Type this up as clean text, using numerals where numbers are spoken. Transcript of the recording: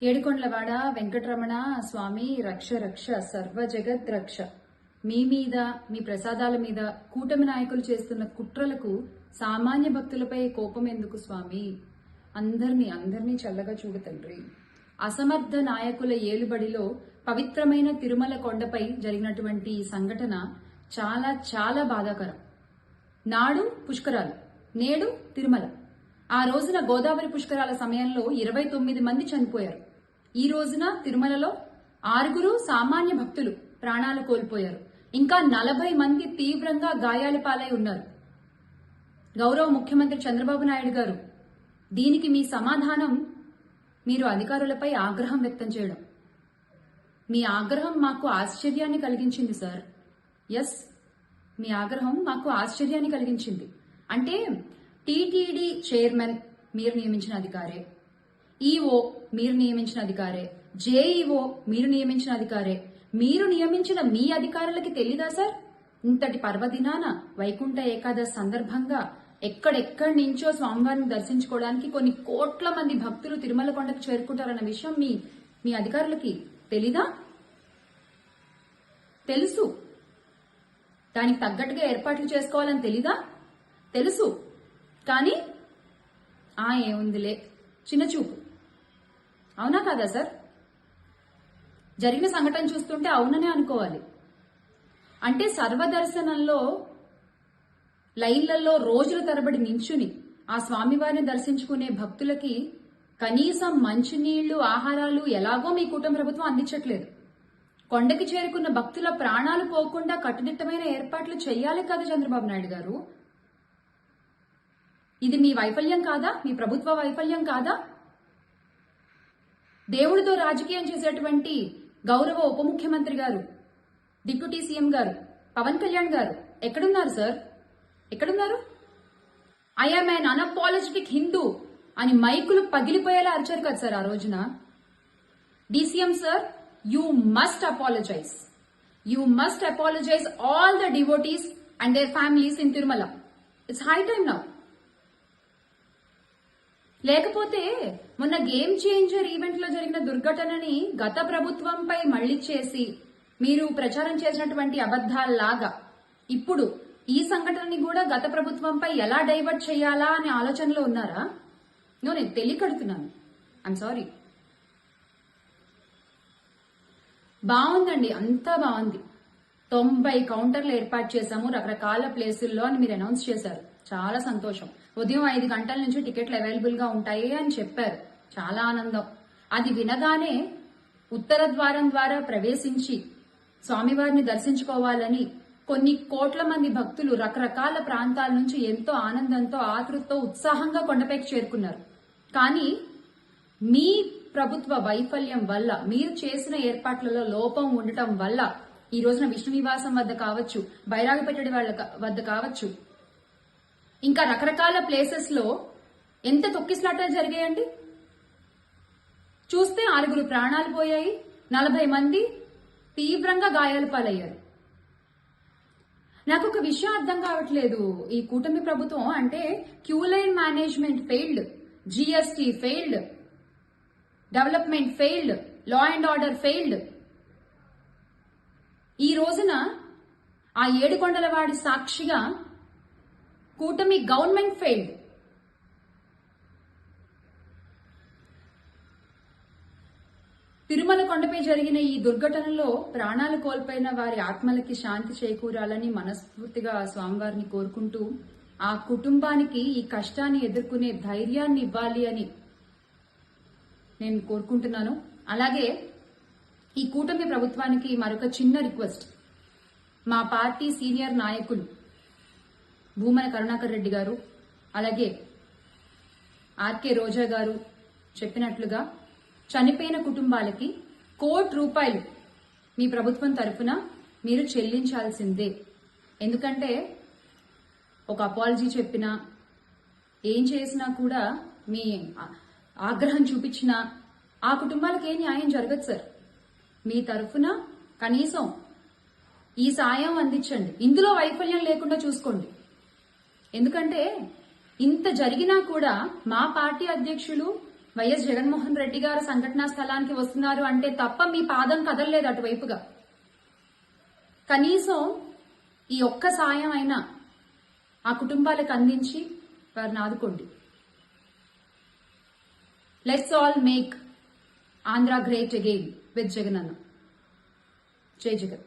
ఏడుకొండలవాడ వెంకటరమణ స్వామి రక్ష రక్ష సర్వ జగత్ రక్ష. మీ మీద మీ ప్రసాదాల మీద కూటమి నాయకులు చేస్తున్న కుట్రలకు సామాన్య భక్తులపై కోపం ఎందుకు స్వామి? అందరినీ చల్లగా చూడు తండ్రి. అసమర్థ నాయకుల ఏలుబడిలో పవిత్రమైన తిరుమల కొండపై జరిగినటువంటి ఈ సంఘటన చాలా చాలా బాధాకరం. నాడు పుష్కరాలు, నేడు తిరుమల. ఆ రోజున గోదావరి పుష్కరాల సమయంలో 29 మంది చనిపోయారు. ఈ రోజున తిరుమలలో 6 సామాన్య భక్తులు ప్రాణాలు కోల్పోయారు. ఇంకా 40 మంది తీవ్రంగా గాయాల పాలై ఉన్నారు. గౌరవ ముఖ్యమంత్రి చంద్రబాబు నాయుడు గారు, దీనికి మీ సమాధానం మీరు అధికారులపై ఆగ్రహం వ్యక్తం చేయడం. మీ ఆగ్రహం మాకు ఆశ్చర్యాన్ని కలిగించింది సార్. ఎస్, మీ ఆగ్రహం మాకు ఆశ్చర్యాన్ని కలిగించింది. అంటే టీటీడీ చైర్మన్ మీరు నియమించిన అధికారే, ఈఓ మీరు నియమించిన అధికారే, జేఈఓ మీరు నియమించిన అధికారే. మీరు నియమించిన మీ అధికారులకి తెలీదా సార్? ఇంతటి పర్వదినాన వైకుంఠ ఏకాదశి సందర్భంగా ఎక్కడెక్కడి నుంచో స్వామివారిని దర్శించుకోవడానికి కొన్ని కోట్ల మంది భక్తులు తిరుమల కొండకు చేరుకుంటారన్న విషయం మీ అధికారులకి తెలీదా? తెలుసు. దానికి తగ్గట్టుగా ఏర్పాట్లు చేసుకోవాలని తెలీదా? తెలుసు. కానీ ఏముందిలే, చిన్న చూపు. అవునా కాదా సార్? జరిగిన సంఘటన చూస్తుంటే అవుననే అనుకోవాలి. అంటే సర్వదర్శనంలో లైన్లలో రోజుల తరబడి నించుని ఆ స్వామివారిని దర్శించుకునే భక్తులకి కనీసం మంచినీళ్లు, ఆహారాలు ఎలాగో మీ కూటమి ప్రభుత్వం అందించట్లేదు. కొండకి చేరుకున్న భక్తుల ప్రాణాలు పోకుండా కట్టుదిట్టమైన ఏర్పాట్లు చేయాలి కదా చంద్రబాబు నాయుడు గారు? ఇది మీ వైఫల్యం కాదా? మీ ప్రభుత్వ వైఫల్యం కాదా? దేవుడితో రాజకీయం చేసేటువంటి గౌరవ ఉప ముఖ్యమంత్రి గారు, డిప్యూటీ సీఎం గారు పవన్ కళ్యాణ్ గారు ఎక్కడున్నారు సార్? ఎక్కడున్నారు? ఐఎమ్ అన్ అన్అపాలజెటిక్ హిందూ అని మైకులు పగిలిపోయేలా అరిచారు కదా సార్ ఆ రోజున. DCM sir, you must apologise. You must apologise all the devotees and their families in Tirumala. It's high time now. లేకపోతే మొన్న గేమ్ చేంజర్ ఈవెంట్ లో జరిగిన దుర్ఘటనని గత ప్రభుత్వంపై మళ్లీ చేసి మీరు ప్రచారం చేసినటువంటి అబద్ధాల్లాగా ఇప్పుడు ఈ సంఘటనని కూడా గత ప్రభుత్వంపై ఎలా డైవర్ట్ చేయాలా అనే ఆలోచనలో ఉన్నారా? నేను తెలియకడుతున్నాను. I'm sorry. బాగుందండి, అంతా బాగుంది. 90 కౌంటర్లు ఏర్పాటు చేశాము రకరకాల ప్లేసుల్లో అని మీరు అనౌన్స్ చేశారు. చాలా సంతోషం. ఉదయం 5 గంటల నుంచి టికెట్లు అవైలబుల్ గా ఉంటాయి అని చెప్పారు. చాలా ఆనందం. అది వినగానే ఉత్తర ద్వారం ద్వారా ప్రవేశించి స్వామివారిని దర్శించుకోవాలని కొన్ని కోట్ల మంది భక్తులు రకరకాల ప్రాంతాల నుంచి ఎంతో ఆనందంతో, ఆతృతతో, ఉత్సాహంగా కొండపైకి చేరుకున్నారు. కానీ మీ ప్రభుత్వ వైఫల్యం వల్ల, మీరు చేసిన ఏర్పాట్లలో లోపం ఉండటం వల్ల ఈ రోజున విష్ణు నివాసం వద్ద కావచ్చు, బైరాగపెట్టడి వాళ్ళ వద్ద కావచ్చు, ఇంకా రకరకాల ప్లేసెస్ లో ఎంత తొక్కిసలాటలు జరిగాయండి. చూస్తే 6 ప్రాణాలు పోయాయి, 40 మంది తీవ్రంగా గాయాల పాలయ్యారు. నాకు ఒక విషయం అర్థం కావట్లేదు. ఈ కూటమి ప్రభుత్వం అంటే queue line management failed, GST failed, development failed, law and order failed. ఈ రోజున ఆ ఏడుకొండలవాడి సాక్షిగా కూటమి గవర్నమెంట్ ఫెయిల్డ్. తిరుమల కొండపై జరిగిన ఈ దుర్ఘటనలో ప్రాణాలు కోల్పోయిన వారి ఆత్మలకి శాంతి చేకూరాలని మనస్ఫూర్తిగా స్వామివారిని కోరుకుంటూ, ఆ కుటుంబానికి ఈ కష్టాన్ని ఎదుర్కొనే ధైర్యాన్ని ఇవ్వాలి అని నేను కోరుకుంటున్నాను. అలాగే ఈ కూటమి ప్రభుత్వానికి మరొక చిన్న రిక్వెస్ట్. మా పార్టీ సీనియర్ నాయకులు భూమన కరుణాకర్ రెడ్డి గారు, అలాగే ఆర్కే రోజా గారు చెప్పినట్లుగా చనిపోయిన కుటుంబాలకి ₹1 కోటి మీ ప్రభుత్వం తరఫున మీరు చెల్లించాల్సిందే. ఎందుకంటే ఒక అపాలజీ చెప్పినా, ఏం చేసినా కూడా, మీ ఆగ్రహం చూపించినా ఆ కుటుంబాలకు ఏ న్యాయం జరగదు సార్. మీ తరఫున కనీసం ఈ సాయం అందించండి. ఇందులో వైఫల్యం లేకుండా చూసుకోండి. ఎందుకంటే ఇంత జరిగినా కూడా మా పార్టీ అధ్యక్షులు వైఎస్ జగన్మోహన్ రెడ్డి గారు సంఘటనా స్థలానికి వస్తున్నారు అంటే తప్ప మీ పాదం కదలలేదు అటువైపుగా. కనీసం ఈ ఒక్క సాయం అయినా ఆ కుటుంబాలకు అందించి వారిని ఆదుకోండి. Let's all make Andhra great again with Jagan Anna. జై జగన్.